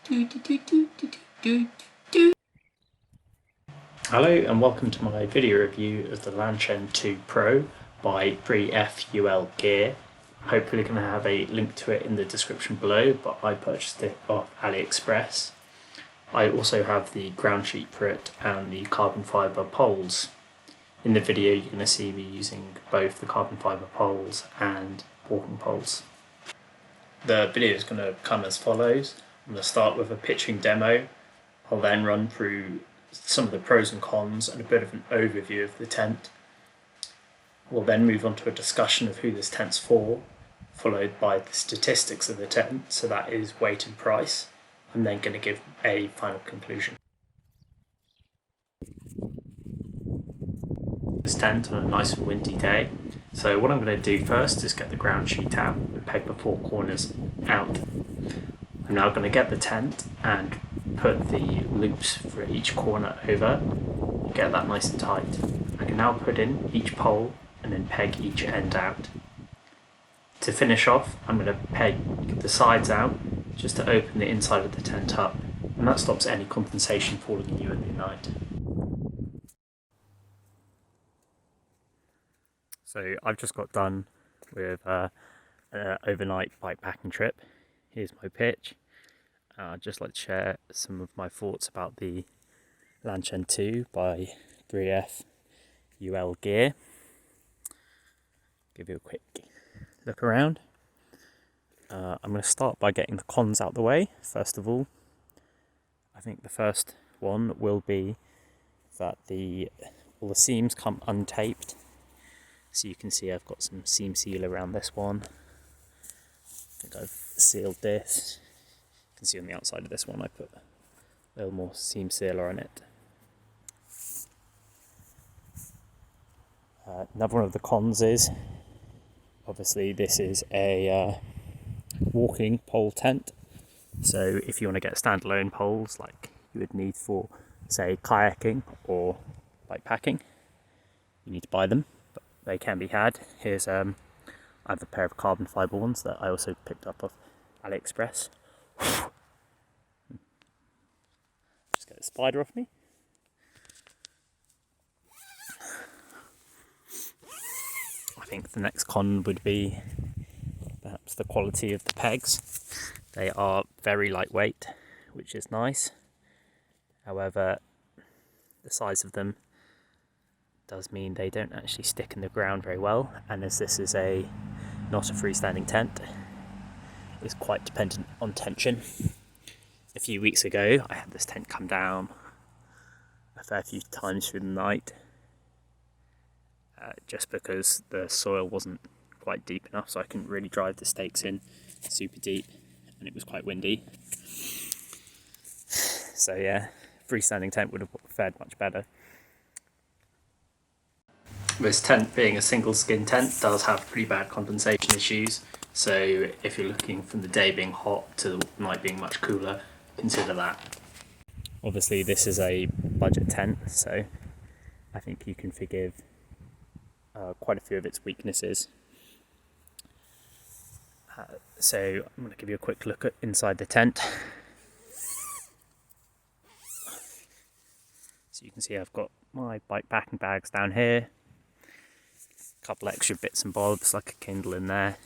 Hello and welcome to my video review of the Lanshan 2 Pro by 3F Gear. Hopefully going to have a link to it in the description below, but I purchased it off AliExpress. I also have the ground sheet for it and the carbon fibre poles. In the video you're going to see me using both the carbon fibre poles and walking poles. The video is going to come as follows. I'm going to start with a pitching demo. I'll then run through some of the pros and cons and a bit of an overview of the tent. We'll then move on to a discussion of who this tent's for, followed by the statistics of the tent, so that is weight and price. I'm then going to give a final conclusion. This tent on a nice and windy day. So what I'm going to do first is get the ground sheet out and peg the four corners out. I'm now going to get the tent and put the loops for each corner over, get that nice and tight. I can now put in each pole and then peg each end out. To finish off, I'm going to peg the sides out just to open the inside of the tent up, and that stops any condensation falling in you at the night. So I've just got done with an overnight bikepacking trip. Here's my pitch. I'd just like to share some of my thoughts about the Lanshan 2 by 3F Gear. Give you a quick look around. I'm going to start by getting the cons out the way. First of all, I think the first one will be that all the seams come untaped. So you can see I've got some seam seal around this one. I think I've sealed this. You can see on the outside of this one I put a little more seam sealer on it. Another one of the cons is, obviously this is a walking pole tent, so if you want to get standalone poles like you would need for, say, kayaking or bikepacking, you need to buy them, but they can be had. Here's I have a pair of carbon fibre ones that I also picked up off AliExpress. Just get a spider off me. I think the next con would be perhaps the quality of the pegs. They are very lightweight, which is nice. However, the size of them does mean they don't actually stick in the ground very well, and as this is not a freestanding tent, it's quite dependent on tension. A few weeks ago I had this tent come down a fair few times through the night, just because the soil wasn't quite deep enough, so I couldn't really drive the stakes in super deep, and it was quite windy. So yeah, freestanding tent would have fared much better. This tent, being a single skin tent, does have pretty bad condensation issues, so if you're looking from the day being hot to the night being much cooler, consider that. Obviously this is a budget tent, so I think you can forgive quite a few of its weaknesses. So I'm going to give you a quick look at inside the tent. So you can see I've got my bikepacking bags down here, a couple extra bits and bobs like a Kindle in there.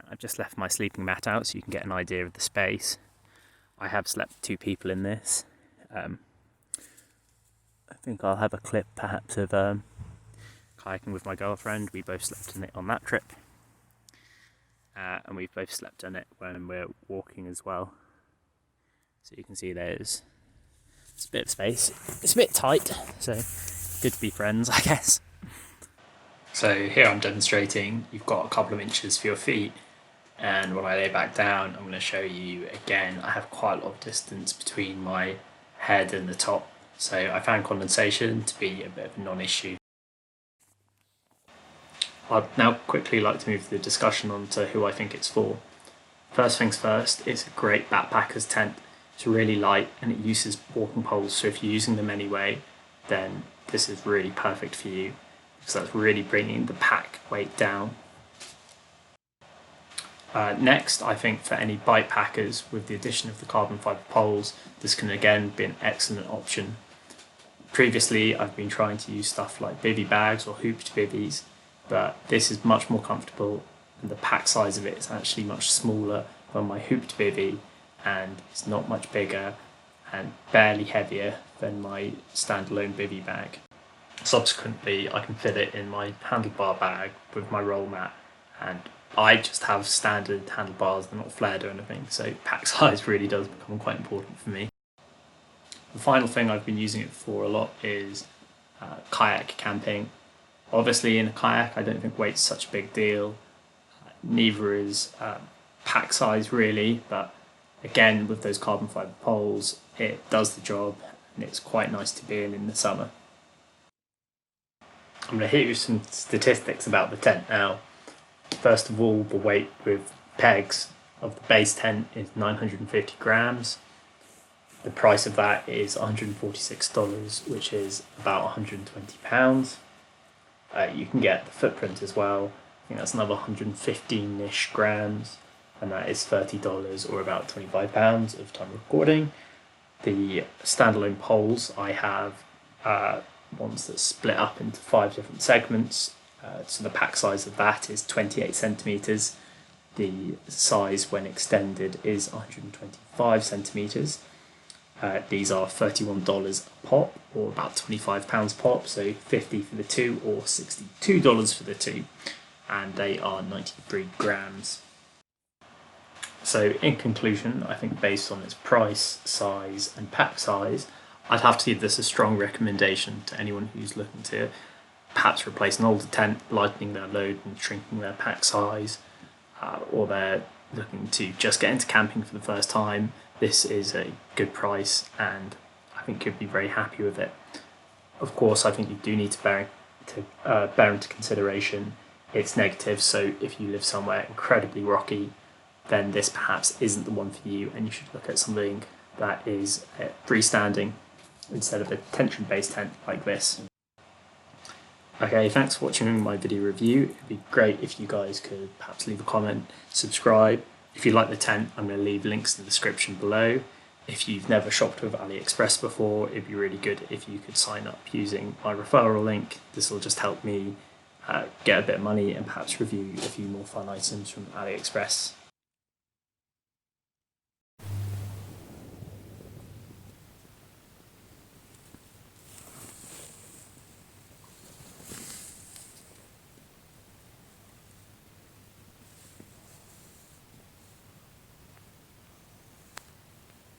I've just left my sleeping mat out so you can get an idea of the space. I have slept 2 people in this. I think I'll have a clip perhaps of kayaking with my girlfriend. We both slept in it on that trip. And we've both slept on it when we're walking as well. So you can see it's a bit of space. It's a bit tight, so good to be friends, I guess. So here I'm demonstrating, you've got a couple of inches for your feet, and when I lay back down I'm going to show you again, I have quite a lot of distance between my head and the top, so I found condensation to be a bit of a non-issue. I'd now quickly like to move the discussion on to who I think it's for. First things first, it's a great backpacker's tent. It's really light and it uses walking poles, so if you're using them anyway, then this is really perfect for you, because that's really bringing the pack weight down. Next, I think for any bike packers, with the addition of the carbon fibre poles, this can again be an excellent option. Previously, I've been trying to use stuff like bivvy bags or hooped bivvies, but this is much more comfortable, and the pack size of it is actually much smaller than my hooped bivvy, and it's not much bigger and barely heavier than my standalone bivvy bag. Subsequently, I can fit it in my handlebar bag with my roll mat, and I just have standard handlebars, they're not flared or anything, so pack size really does become quite important for me. The final thing I've been using it for a lot is kayak camping. Obviously in a kayak I don't think weight's such a big deal, neither is pack size really, but again with those carbon fibre poles it does the job and it's quite nice to be in the summer. I'm going to hit you with some statistics about the tent now. First of all, the weight with pegs of the base tent is 950 grams. The price of that is $146, which is about £120. You can get the footprint as well. I think that's another 115-ish grams, and that is $30 or about £25 of time recording. The standalone poles, I have ones that split up into 5 different segments. So the pack size of that is 28 centimetres. The size when extended is 125 centimetres. These are $31 a pop, or about £25 pop, so $50 for the two or $62 for the two, and they are 93 grams. So in conclusion, I think based on its price, size and pack size, I'd have to give this a strong recommendation to anyone who's looking to perhaps replace an older tent, lightening their load and shrinking their pack size, or they're looking to just get into camping for the first time. This is a good price and I think you'd be very happy with it. Of course, I think you do need to bear into consideration its negatives, so if you live somewhere incredibly rocky, then this perhaps isn't the one for you and you should look at something that is freestanding instead of a tension-based tent like this. Okay, thanks for watching my video review. It'd be great if you guys could perhaps leave a comment, subscribe. If you like the tent, I'm going to leave links in the description below. If you've never shopped with AliExpress before, it'd be really good if you could sign up using my referral link. This will just help me get a bit of money and perhaps review a few more fun items from AliExpress.